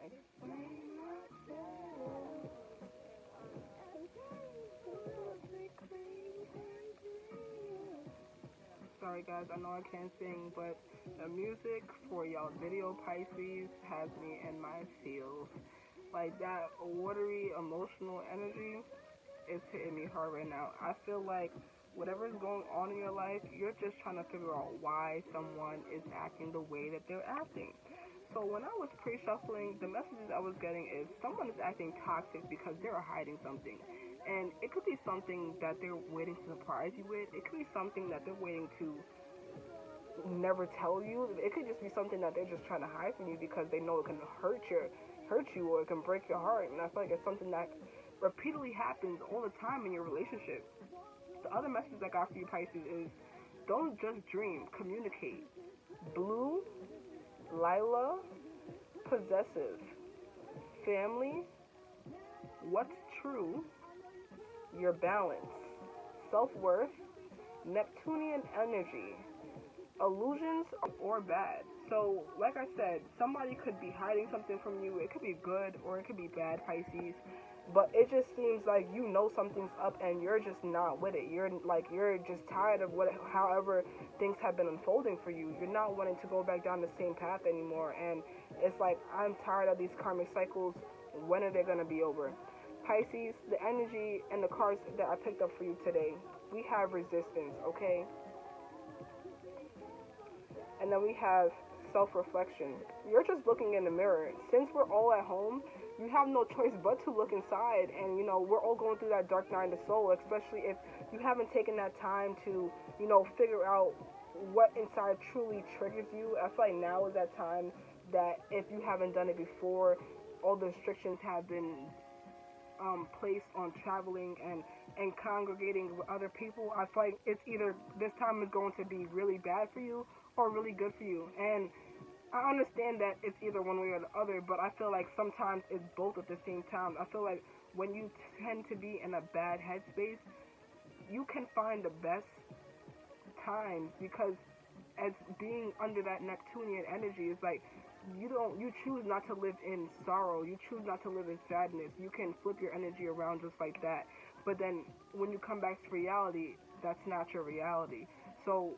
Sorry guys, I know I can't sing, but the music for y'all video Pisces has me in my feels. Like that watery emotional energy is hitting me hard right now. I feel like whatever's going on in your life, you're just trying to figure out why someone is acting the way that they're acting. So when I was pre-shuffling, the messages I was getting is someone is acting toxic because they're hiding something. And it could be something that they're waiting to surprise you with. It could be something that they're waiting to never tell you. It could just be something that they're just trying to hide from you because they know it can hurt you or it can break your heart. And I feel like it's something that repeatedly happens all the time in your relationship. The other message I got for you Pisces is don't just dream, communicate. Blue, Lila, possessive, family, what's true, your balance, self-worth, Neptunian energy, illusions or bad. So, like I said, somebody could be hiding something from you. It could be good or it could be bad, Pisces. But it just seems like you know something's up and you're just not with it. You're just tired of however things have been unfolding for you. You're not wanting to go back down the same path anymore. And it's like I'm tired of these karmic cycles. When are they gonna be over? Pisces, the energy and the cards that I picked up for you today. We have resistance, okay? And then we have self-reflection. You're just looking in the mirror. Since we're all at home, you have no choice but to look inside. And, we're all going through that dark night of the soul, especially if you haven't taken that time to, figure out what inside truly triggers you. I feel like now is that time that if you haven't done it before, all the restrictions have been placed on traveling and congregating with other people. I feel like it's either this time is going to be really bad for you or really good for you. And I understand that it's either one way or the other, but I feel like sometimes it's both at the same time. I feel like when you tend to be in a bad headspace, you can find the best times because as being under that Neptunian energy is like you choose not to live in sorrow, you choose not to live in sadness. You can flip your energy around just like that. But then when you come back to reality, that's not your reality. So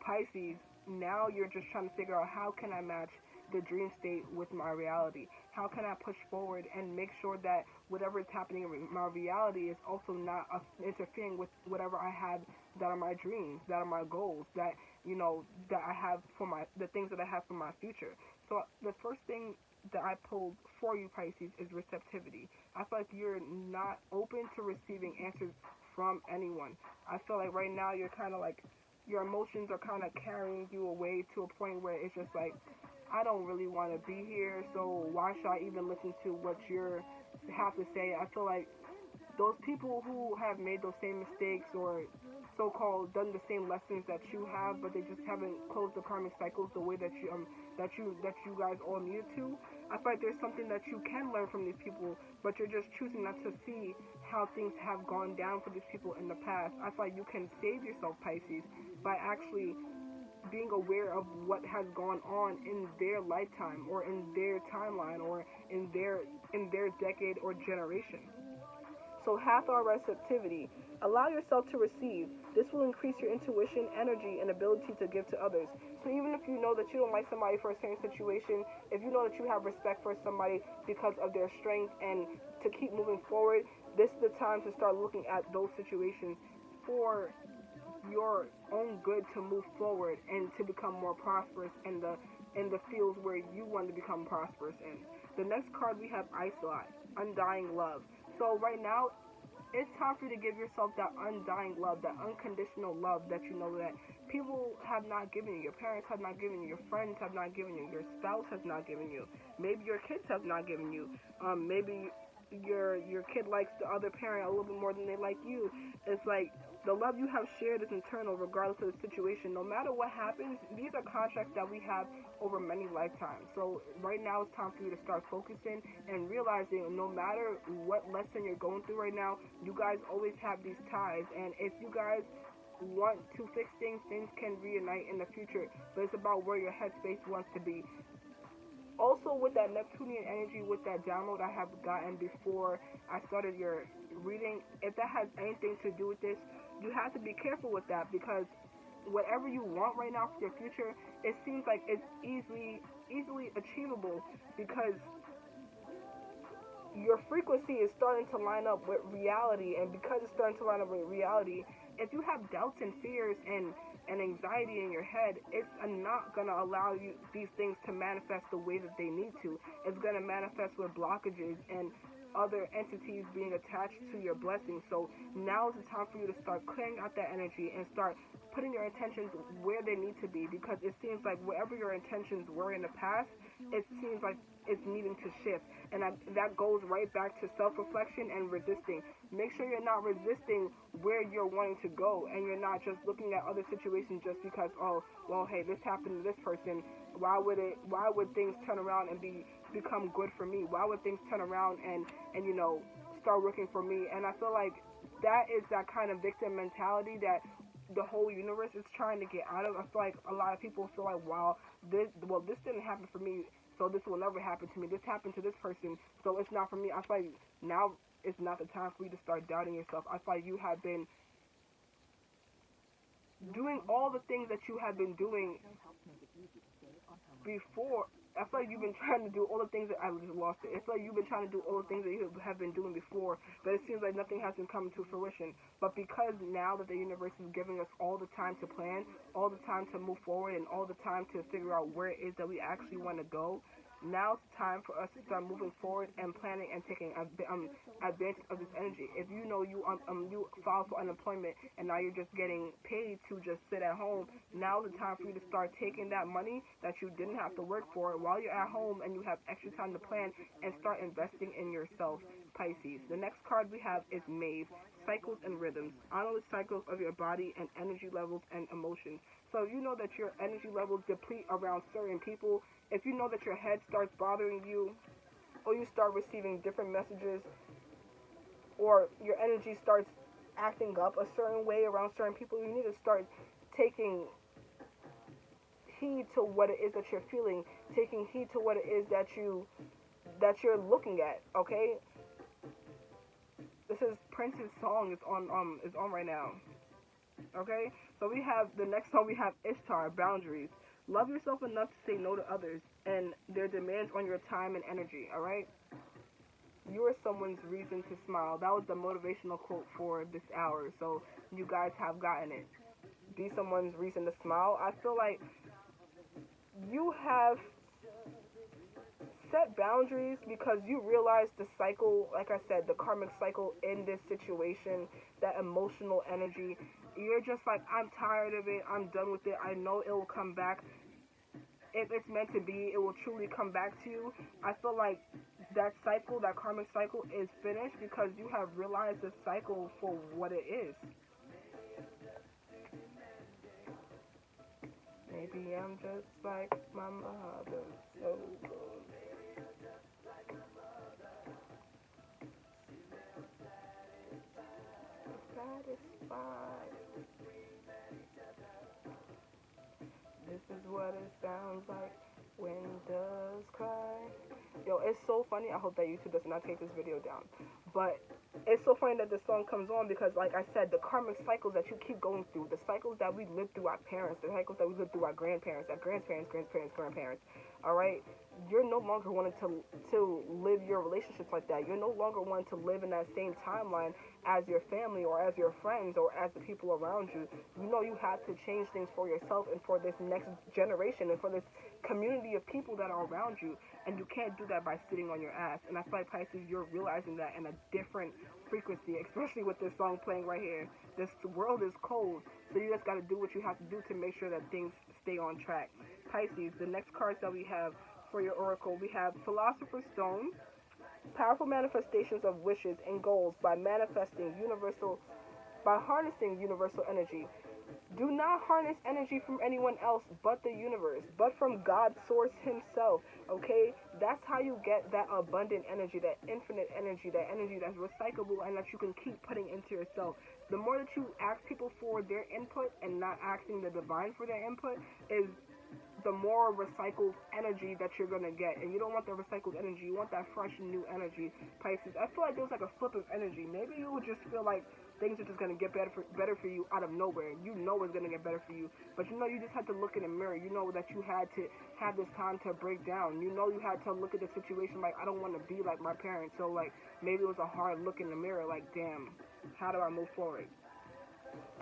Pisces, now you're just trying to figure out how can I match the dream state with my reality? How can I push forward and make sure that whatever is happening in my reality is also not interfering with whatever I have that are my dreams, that are my goals, that that I have for the things that I have for my future. So the first thing that I pulled for you, Pisces, is receptivity. I feel like you're not open to receiving answers from anyone. I feel like right now you're kind of like your emotions are kind of carrying you away to a point where it's just like I don't really want to be here, so why should I even listen to what you have to say? I feel like those people who have made those same mistakes or so-called done the same lessons that you have, but they just haven't closed the karmic cycles the way that you guys all needed to. I feel like there's something that you can learn from these people, but you're just choosing not to see how things have gone down for these people in the past. I feel like you can save yourself, Pisces, by actually being aware of what has gone on in their lifetime or in their timeline or in their decade or generation. So Hathor receptivity. Allow yourself to receive. This will increase your intuition, energy, and ability to give to others. So even if you know that you don't like somebody for a certain situation, if you know that you have respect for somebody because of their strength and to keep moving forward, this is the time to start looking at those situations for your own good to move forward and to become more prosperous in the fields where you want to become prosperous in. The next card we have Isolite, undying love. So right now, it's time for you to give yourself that undying love, that unconditional love that you know that people have not given you. Your parents have not given you. Your friends have not given you. Your spouse has not given you. Maybe your kids have not given you. Maybe your kid likes the other parent a little bit more than they like you. It's like the love you have shared is internal regardless of the situation. No matter what happens, these are contracts that we have over many lifetimes. So right now it's time for you to start focusing and realizing no matter what lesson you're going through right now, you guys always have these ties. And if you guys want to fix things, things can reunite in the future. But it's about where your headspace wants to be. Also, with that Neptunian energy, with that download I have gotten before I started your reading, if that has anything to do with this, you have to be careful with that, because whatever you want right now for your future, it seems like it's easily achievable, because your frequency is starting to line up with reality, and because it's starting to line up with reality, if you have doubts and fears and anxiety in your head, it's not going to allow you these things to manifest the way that they need to. It's going to manifest with blockages and other entities being attached to your blessings. So now is the time for you to start clearing out that energy and start putting your intentions where they need to be, because it seems like wherever your intentions were in the past, it seems like it's needing to shift. And that goes right back to self-reflection and resisting. Make sure you're not resisting where you're wanting to go, and you're not just looking at other situations just because, oh, well, hey, this happened to this person. Why would things turn around and become good for me? Why would things turn around and start working for me? And I feel like that is that kind of victim mentality that the whole universe is trying to get out of. I feel like a lot of people feel like, wow, this didn't happen for me, so this will never happen to me. This happened to this person, so it's not for me. I feel like now it's not the time for you to start doubting yourself. I feel like you have been doing all the things that you have been doing before. I feel like you've been trying to do all the things that I just lost it. I feel like you've been trying to do all the things that you have been doing before, but it seems like nothing has been coming to fruition. But because now that the universe is giving us all the time to plan, all the time to move forward, and all the time to figure out where it is that we actually want to go, now it's time for us to start moving forward and planning and taking advantage of this energy. If you know you filed for unemployment and now you're just getting paid to just sit at home, now is the time for you to start taking that money that you didn't have to work for while you're at home and you have extra time to plan, and start investing in yourself, Pisces. The next card we have is Maeve, cycles and rhythms. Honor the cycles of your body and energy levels and emotions. So if you know that your energy levels deplete around certain people, if you know that your head starts bothering you, or you start receiving different messages, or your energy starts acting up a certain way around certain people, you need to start taking heed to what it is that you're feeling, taking heed to what it is that you're looking at. Okay, this is Prince's song. It's on right now. Okay, so we have the next song. We have Ishtar, boundaries. Love yourself enough to say no to others and their demands on your time and energy. All right, you are someone's reason to smile. That was the motivational quote for this hour. So you guys have gotten it. Be someone's reason to smile. I feel like you have set boundaries because you realize the cycle, like I said, the karmic cycle in this situation, that emotional energy. You're just like, I'm tired of it, I'm done with it, I know it will come back. If it's meant to be, it will truly come back to you. I feel like that cycle, that karmic cycle, is finished because you have realized the cycle for what it is. Maybe I'm just like my mother, so good. Satisfied. This is what it sounds like when doves cry. Yo, it's so funny. I hope that YouTube does not take this video down. But it's so funny that this song comes on because, like I said, the karmic cycles that you keep going through, the cycles that we lived through our parents, the cycles that we lived through our grandparents, grandparents, all right? You're no longer wanting to live your relationships like that. You're no longer wanting to live in that same timeline as your family or as your friends or as the people around you. You know you have to change things for yourself and for this next generation and for this community of people that are around you. And you can't do that by sitting on your ass. And I feel like, Pisces, you're realizing that in a different frequency, especially with this song playing right here. This world is cold, so you just got to do what you have to do to make sure that things stay on track. Pisces, the next cards that we have for your oracle, we have Philosopher's Stone, powerful manifestations of wishes and goals by harnessing universal energy. Do not harness energy from anyone else but the universe, but from God source himself, okay? That's how you get that abundant energy, that infinite energy, that energy that's recyclable and that you can keep putting into yourself. The more that you ask people for their input and not asking the divine for their input, is the more recycled energy that you're gonna get. And you don't want the recycled energy. You want that fresh new energy, Pisces. I feel like there was like a flip of energy. Maybe you would just feel like things are just gonna get better for you out of nowhere. You know it's gonna get better for you, but you know you just had to look in the mirror. You know that you had to have this time to break down. You know you had to look at the situation like, I don't want to be like my parents. So like maybe it was a hard look in the mirror. Like, damn, how do I move forward?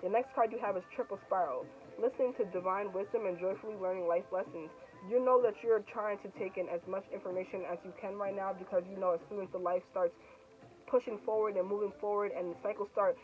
The next card you have is Triple Spiral. Listening to divine wisdom and joyfully learning life lessons. You know that you're trying to take in as much information as you can right now, because you know as soon as the life starts pushing forward and moving forward and the cycles start,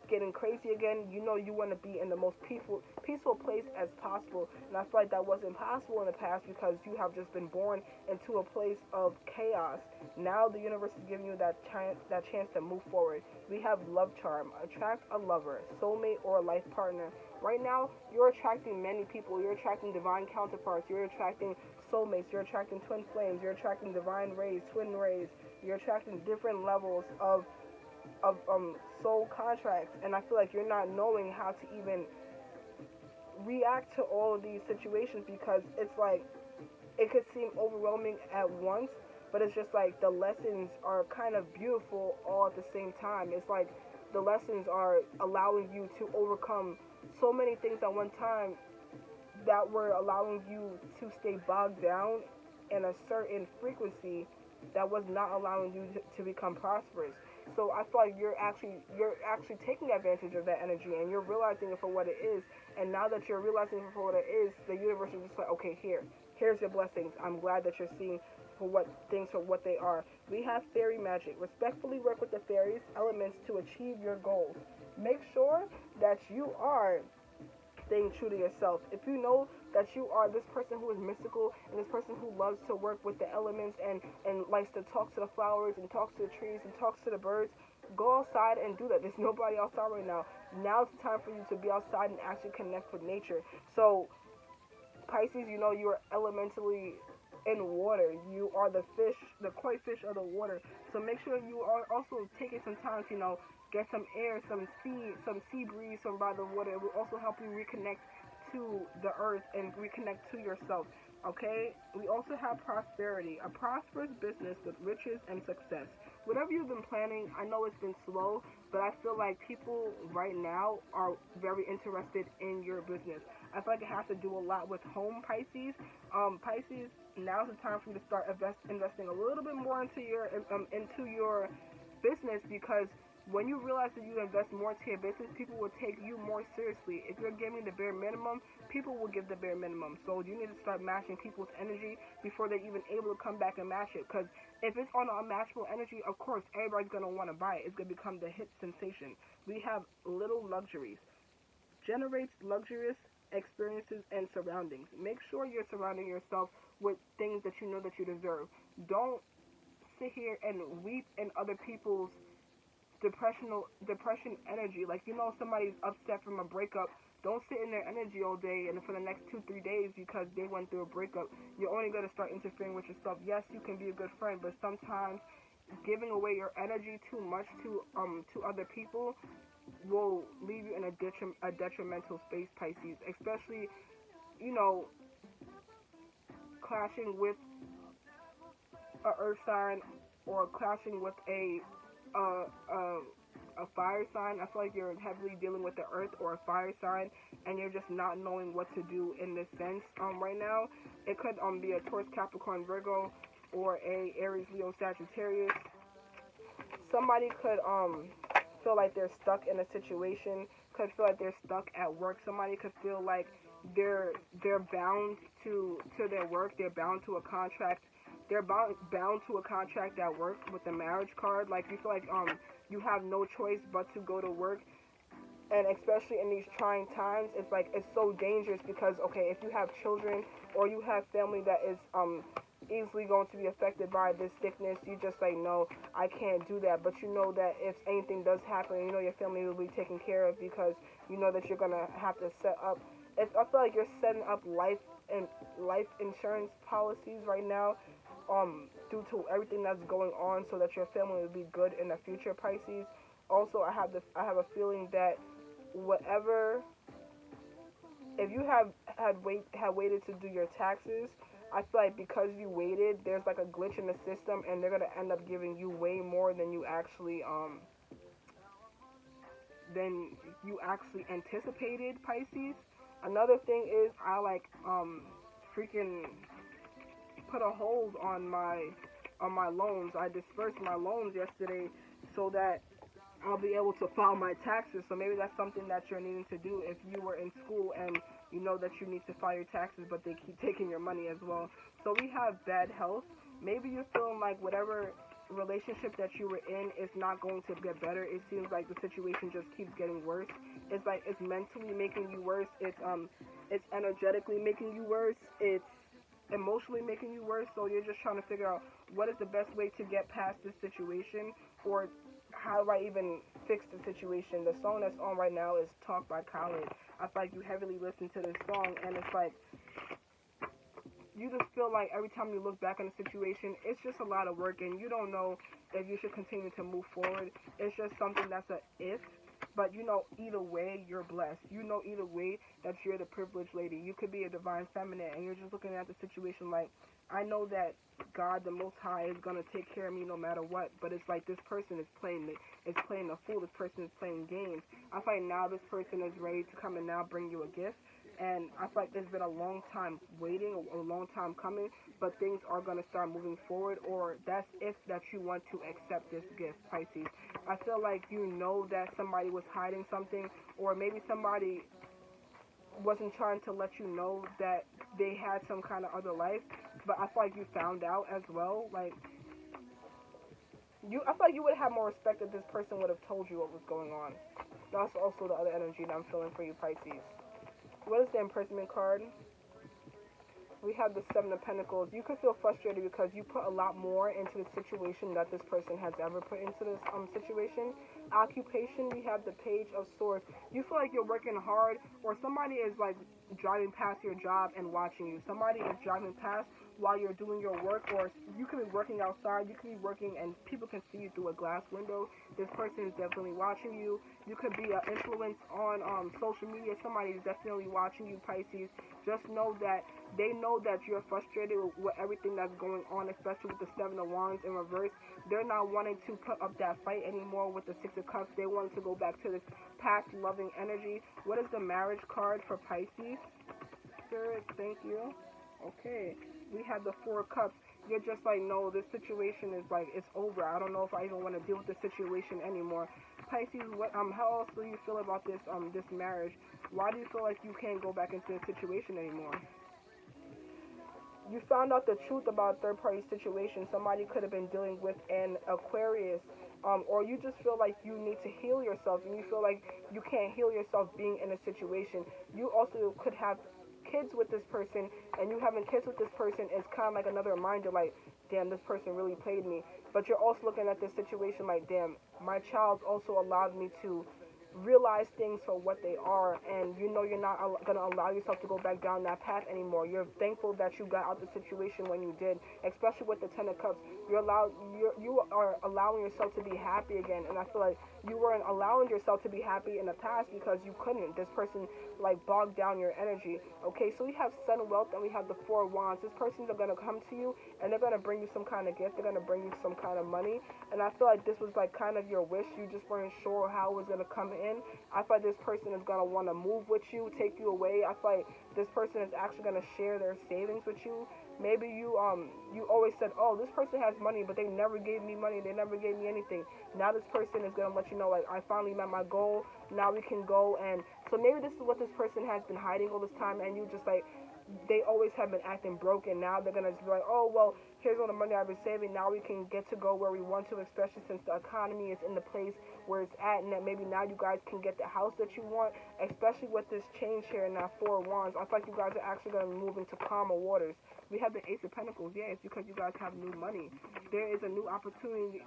getting crazy again, you know you want to be in the most peaceful place as possible. And I feel like that wasn't possible in the past because you have just been born into a place of chaos. Now the universe is giving you that chance to move forward. We have love charm. Attract a lover, soulmate, or a life partner. Right now, you're attracting many people. You're attracting divine counterparts. You're attracting soulmates. You're attracting twin flames. You're attracting divine rays, twin rays. You're attracting different levels of soul contracts, and I feel like you're not knowing how to even react to all of these situations, because it's like it could seem overwhelming at once, but it's just like the lessons are kind of beautiful all at the same time. It's like the lessons are allowing you to overcome so many things at one time that were allowing you to stay bogged down in a certain frequency that was not allowing you to become prosperous. So I feel like you're actually taking advantage of that energy, and you're realizing it for what it is. And now that you're realizing it for what it is, the universe is just like, okay, here's your blessings. I'm glad that you're seeing for what they are. We have fairy magic. Respectfully work with the fairies elements to achieve your goals. Make sure that you are staying true to yourself. If you know that you are this person who is mystical and this person who loves to work with the elements and likes to talk to the flowers and talks to the trees and talks to the birds, go outside and do that. There's nobody outside right now. Now's the time for you to be outside and actually connect with nature. So Pisces, you know you are elementally in water. You are the fish, the koi fish of the water. So make sure you are also taking some time to, get some air, some sea breeze from by the water. It will also help you reconnect to the earth and reconnect to yourself. Okay? We also have prosperity, a prosperous business with riches and success. Whatever you've been planning, I know it's been slow, but I feel like people right now are very interested in your business. I feel like it has to do a lot with home, Pisces. Pisces, now's the time for you to start investing a little bit more into your business, because when you realize that you invest more into your business, people will take you more seriously. If you're giving the bare minimum, people will give the bare minimum. So you need to start matching people's energy before they're even able to come back and match it. Because if it's on an unmatchable energy, of course, everybody's going to want to buy it. It's going to become the hit sensation. We have little luxuries. Generates luxurious experiences and surroundings. Make sure you're surrounding yourself with things that you know that you deserve. Don't sit here and weep in other people's depression energy. Like, somebody's upset from a breakup. Don't sit in their energy all day and for the next 2-3 days because they went through a breakup. You're only going to start interfering with yourself. Yes, you can be a good friend, but sometimes giving away your energy too much to other people will leave you in a detrimental space, Pisces. Especially, clashing with a earth sign or clashing with a fire sign. I feel like you're heavily dealing with the earth or a fire sign, and you're just not knowing what to do in this sense right now. It could be a Taurus, Capricorn, Virgo, or a Aries, Leo, Sagittarius. Somebody could feel like they're stuck in a situation. Could feel like they're stuck at work. Somebody could feel like they're bound to their work. They're bound to a contract. They're bound to a contract at work with the marriage card. Like, you feel like you have no choice but to go to work. And especially in these trying times, it's like it's so dangerous because, okay, if you have children or you have family that is easily going to be affected by this sickness, you just like, no, I can't do that. But you know that if anything does happen, your family will be taken care of, because you know that you're gonna have to set up. I feel like you're setting up life insurance policies right now, due to everything that's going on, so that your family will be good in the future, Pisces. Also, I have a feeling that whatever if you had waited to do your taxes, I feel like because you waited, there's like a glitch in the system, and they're gonna end up giving you way more than you actually anticipated, Pisces. Another thing is I like freaking put a hold on my loans. I dispersed my loans yesterday so that I'll be able to file my taxes. So maybe that's something that you're needing to do if you were in school and you know that you need to file your taxes, but they keep taking your money as well. So we have bad health. Maybe you're feeling like whatever relationship that you were in is not going to get better. It seems like the situation just keeps getting worse. It's like it's mentally making you worse. It's energetically making you worse. It's emotionally making you worse. So you're just trying to figure out what is the best way to get past this situation, or how do I even fix the situation. The song that's on right now is Talk by Khaled. I feel like you heavily listen to this song, and it's like you just feel like every time you look back on the situation, it's just a lot of work, and you don't know if you should continue to move forward. It's just something that's a if, but you know either way you're blessed. You know either way that you're the privileged lady. You could be a divine feminine, and you're just looking at the situation like, I know that God, the Most High, is gonna take care of me no matter what. But it's like this person is playing a fool. This person is playing games. I feel like now this person is ready to come and now bring you a gift. And I feel like there's been a long time waiting, a long time coming, but things are going to start moving forward, or that's if that you want to accept this gift, Pisces. I feel like you know that somebody was hiding something, or maybe somebody wasn't trying to let you know that they had some kind of other life, but I feel like you found out as well. Like, I feel like you would have more respect if this person would have told you what was going on. That's also the other energy that I'm feeling for you, Pisces. What is the imprisonment card? We have the Seven of Pentacles. You could feel frustrated because you put a lot more into the situation that this person has ever put into this situation. Occupation, we have the Page of Swords. You feel like you're working hard, or somebody is like driving past your job and watching you. Somebody is driving past while you're doing your work, or you could be working outside. You could be working and people can see you through a glass window. This person is definitely watching you. You could be an influence on social media. Somebody is definitely watching you, Pisces. Just know that they know that you're frustrated with everything that's going on, especially with the Seven of Wands in reverse. They're not wanting to put up that fight anymore with the Six of Cups. They want to go back to this past loving energy. What is the marriage card for Pisces? Spirit, thank you. Okay. We have the Four of Cups. You're just like, no, this situation is like, it's over. I don't know if I even want to deal with this situation anymore. Pisces, how else do you feel about this marriage? Why do you feel like you can't go back into this situation anymore? You found out the truth about a third-party situation. Somebody could have been dealing with an Aquarius, or you just feel like you need to heal yourself, and you feel like you can't heal yourself being in a situation. You also could have kids with this person, and you having kids with this person is kind of like another reminder, like, damn, this person really played me. But you're also looking at this situation like, damn, my child also allowed me to realize things for what they are, and you know you're not going to allow yourself to go back down that path anymore. You're thankful that you got out the situation when you did, especially with the Ten of Cups. You are allowing yourself to be happy again, and I feel like you weren't allowing yourself to be happy in the past because you couldn't. This person like bogged down your energy. Okay, so we have Sun, Wealth, and we have the Four of Wands. This person's going to come to you, and they're going to bring you some kind of gift. They're going to bring you some kind of money, and I feel like this was like kind of your wish. You just weren't sure how it was going to come in. I feel like this person is going to want to move with you, take you away. I feel like this person is actually going to share their savings with you. Maybe you always said, oh, this person has money, but they never gave me money. They never gave me anything. Now this person is going to let you know, like, I finally met my goal. Now we can go. And so maybe this is what this person has been hiding all this time, and you just like, they always have been acting broken. Now they're going to be like, oh, well, here's all the money I've been saving. Now we can get to go where we want to, especially since the economy is in the place where it's at, and that maybe now you guys can get the house that you want, especially with this change here in that Four of Wands. I feel like you guys are actually going to move into calmer waters. We have the Ace of Pentacles. Yeah, it's because you guys have new money. There is a new opportunity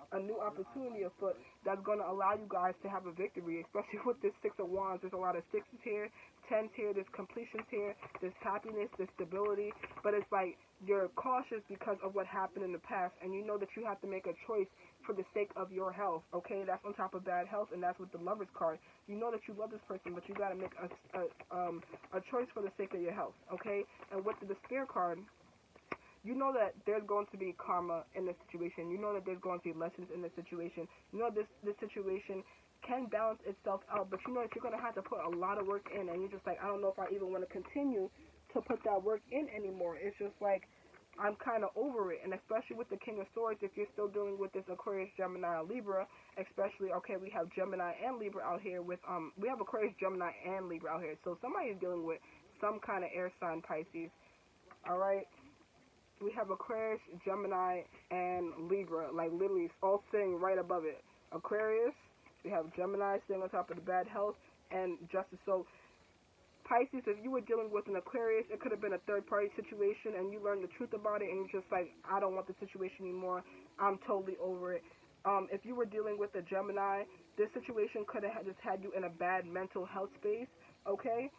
afoot that's going to allow you guys to have a victory, especially with this Six of Wands. There's a lot of sixes here, tens here, there's completions here, there's happiness, there's stability, but it's like you're cautious because of what happened in the past, and you know that you have to make a choice for the sake of your health, okay? That's on top of bad health, and that's with the Lover's card. You know that you love this person, but you gotta make a choice for the sake of your health, okay? And with the Despair card, you know that there's going to be karma in this situation. You know that there's going to be lessons in this situation. You know this situation can balance itself out, but you know that you're going to have to put a lot of work in, and you're just like, I don't know if I even want to continue to put that work in anymore. It's just like, I'm kind of over it, and especially with the King of Swords, if you're still dealing with this Aquarius, Gemini, Libra, especially, okay, we have Gemini and Libra out here with, we have Aquarius, Gemini, and Libra out here, so somebody is dealing with some kind of air sign, Pisces, alright? We have Aquarius, Gemini, and Libra, like literally all sitting right above it. Aquarius, we have Gemini sitting on top of the bad health, and Justice. So, Pisces, if you were dealing with an Aquarius, it could have been a third-party situation, and you learned the truth about it, and you're just like, I don't want the situation anymore. I'm totally over it. If you were dealing with a Gemini, this situation could have just had you in a bad mental health space, okay?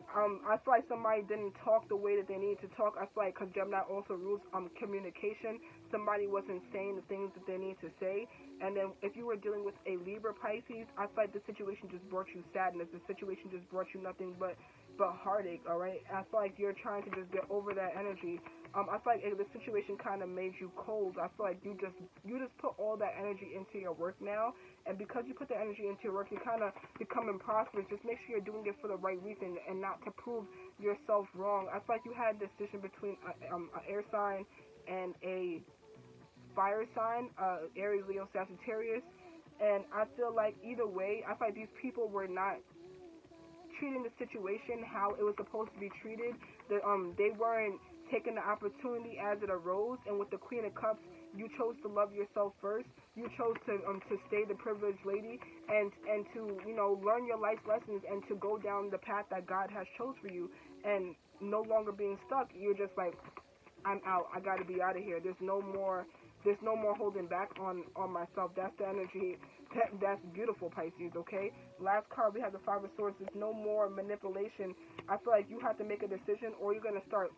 I feel like somebody didn't talk the way that they needed to talk. I feel like because Gemini also rules communication, somebody wasn't saying the things that they need to say. And then if you were dealing with a Libra Pisces, I feel like the situation just brought you sadness. The situation just brought you nothing but heartache, alright? I feel like you're trying to just get over that energy. I feel like the situation kind of made you cold. I feel like you just put all that energy into your work now, and because you put the energy into your work, you're kind of becoming prosperous. Just make sure you're doing it for the right reason and not to prove yourself wrong. I feel like you had a decision between an air sign and a fire sign, Aries, Leo, Sagittarius, and I feel like either way, I feel like these people were not treating the situation how it was supposed to be treated. They weren't taking the opportunity as it arose, and with the Queen of Cups, you chose to love yourself first. You chose to stay the privileged lady and to, you know, learn your life lessons and to go down the path that God has chose for you, and no longer being stuck. You're just like, I'm out. I got to be out of here. There's no more holding back on myself. That's the energy. That's beautiful, Pisces, okay? Last card, we have the Five of Swords. There's no more manipulation. I feel like you have to make a decision, or you're going to start.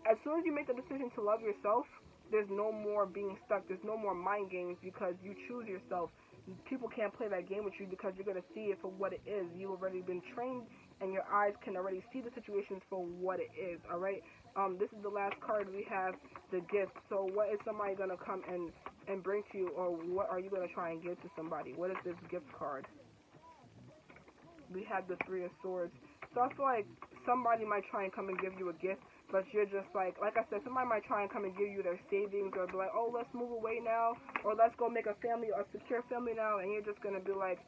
As soon as you make the decision to love yourself, there's no more being stuck. There's no more mind games because you choose yourself. People can't play that game with you because you're going to see it for what it is. You've already been trained, and your eyes can already see the situations for what it is, all right? This is the last card. We have the gift. So what is somebody going to come and bring to you, or what are you going to try and give to somebody? What is this gift card? We have the Three of Swords. So I feel like somebody might try and come and give you a gift, but you're just like I said, somebody might try and come and give you their savings, or be like, oh, let's move away now, or let's go make a family, or secure family now, and you're just going to be like,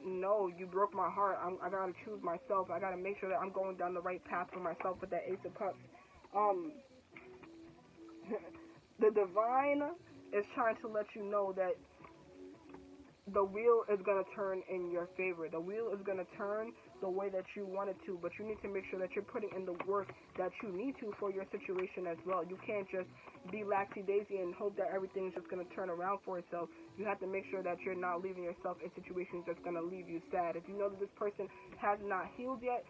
no, you broke my heart. I got to choose myself. I got to make sure that I'm going down the right path for myself with that Ace of Cups. The Divine is trying to let you know that the wheel is going to turn in your favor. The wheel is going to turn the way that you want it to, but you need to make sure that you're putting in the work that you need to for your situation as well. You can't just be laxy-daisy and hope that everything's just going to turn around for itself. You have to make sure that you're not leaving yourself in situations that's going to leave you sad. If you know that this person has not healed yet,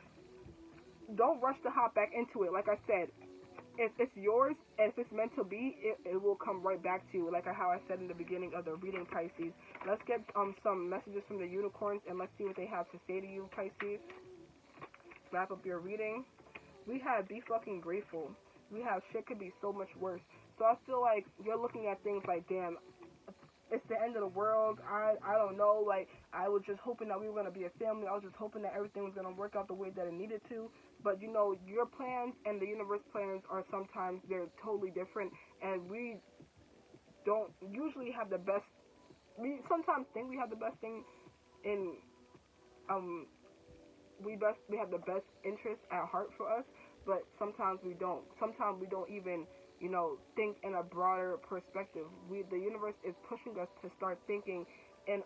don't rush to hop back into it. Like I said, if it's yours and if it's meant to be, it will come right back to you, like how I said in the beginning of the reading, Pisces. Let's get some messages from the unicorns, and let's see what they have to say to you, Pisces. Wrap up your reading. We have be fucking grateful. We have shit could be so much worse. So I feel like you're looking at things like, damn, it's the end of the world. I don't know. Like, I was just hoping that we were going to be a family. I was just hoping that everything was going to work out the way that it needed to. But, you know, your plans and the universe plans are sometimes, they're totally different. And we don't usually have the best, we sometimes think we have the best thing in, we have the best interest at heart for us. But sometimes we don't. Sometimes we don't even, you know, think in a broader perspective. The universe is pushing us to start thinking in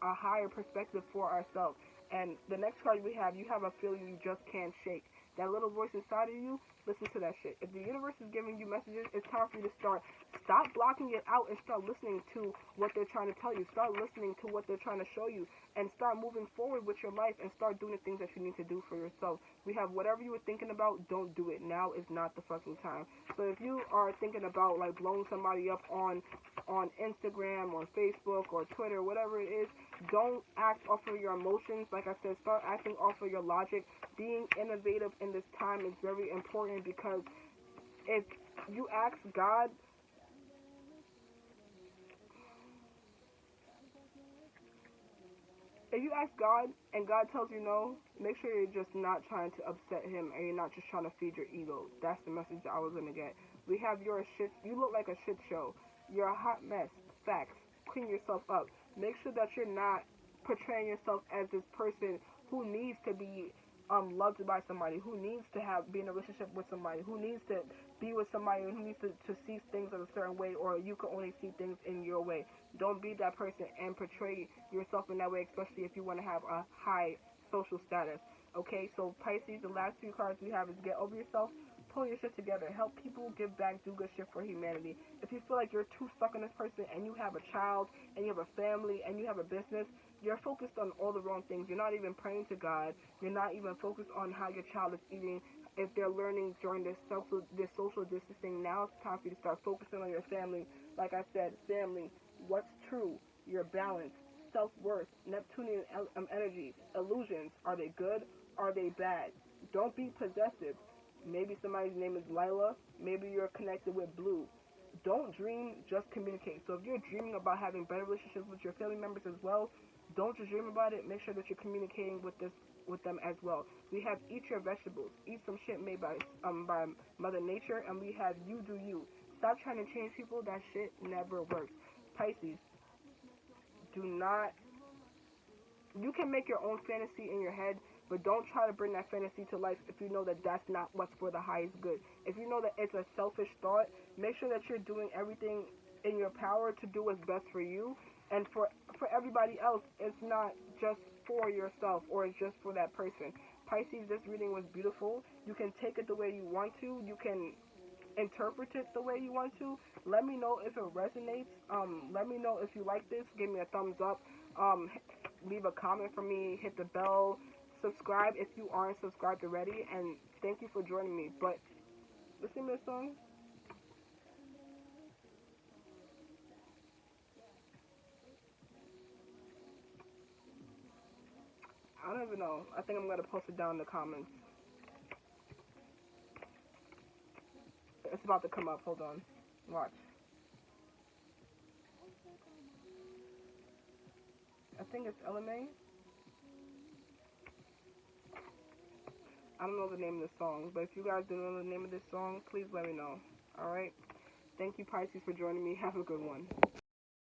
a higher perspective for ourselves. And the next card we have, you have a feeling you just can't shake. that little voice inside of you, listen to that shit. If the universe is giving you messages, it's time for you to stop blocking it out and start listening to what they're trying to tell you. Start listening to what they're trying to show you, and start moving forward with your life and start doing the things that you need to do for yourself. We have whatever you were thinking about, don't do it. Now is not the fucking time. So if you are thinking about like blowing somebody up on Instagram or Facebook or Twitter, whatever it is, don't act off of your emotions. Like I said, start acting off of your logic. Being innovative in this time is very important, because if you ask God, and God tells you no, make sure you're just not trying to upset him and you're not just trying to feed your ego. That's the message that I was gonna get. We have your shit. You look like a shit show. You're a hot mess. Facts. Clean yourself up. Make sure that you're not portraying yourself as this person who needs to be loved by somebody, who needs to be in a relationship with somebody, who needs to be with somebody, and who needs to see things in a certain way, or you can only see things in your way. Don't be that person and portray yourself in that way, especially if you want to have a high social status. Okay, so Pisces, the last two cards we have is get over yourself, pull your shit together, help people, give back, do good shit for humanity. If you feel like you're too stuck on this person and you have a child and you have a family and you have a business, you're focused on all the wrong things. You're not even praying to God. You're not even focused on how your child is eating. If they're learning during this social distancing, now it's time for you to start focusing on your family. Like I said, family, what's true, your balance, self-worth, Neptunian energy, illusions. Are they good? Are they bad? Don't be possessive. Maybe somebody's name is Lila. Maybe you're connected with Blue. Don't dream, just communicate. So if you're dreaming about having better relationships with your family members as well, don't just dream about it. Make sure that you're communicating with them as well. We have eat your vegetables. Eat some shit made by Mother Nature, and we have you do you. Stop trying to change people. That shit never works. Pisces, do not. You can make your own fantasy in your head, but don't try to bring that fantasy to life if you know that that's not what's for the highest good. If you know that it's a selfish thought, make sure that you're doing everything in your power to do what's best for you and for everybody else. It's not just for yourself or it's just for that person. Pisces, this reading was beautiful. You can take it the way you want to. You can interpret it the way you want to. Let me know if it resonates. Let me know if you like this. Give me a thumbs up. Um, Leave a comment for me. Hit the bell. Subscribe if you aren't subscribed already. And thank you for joining me. But listen to this song. I don't even know. I think I'm gonna post it down in the comments. It's about to come up. Hold on. Watch. I think it's LMA. I don't know the name of the song, but if you guys do know the name of this song, please let me know. Alright? Thank you, Pisces, for joining me. Have a good one.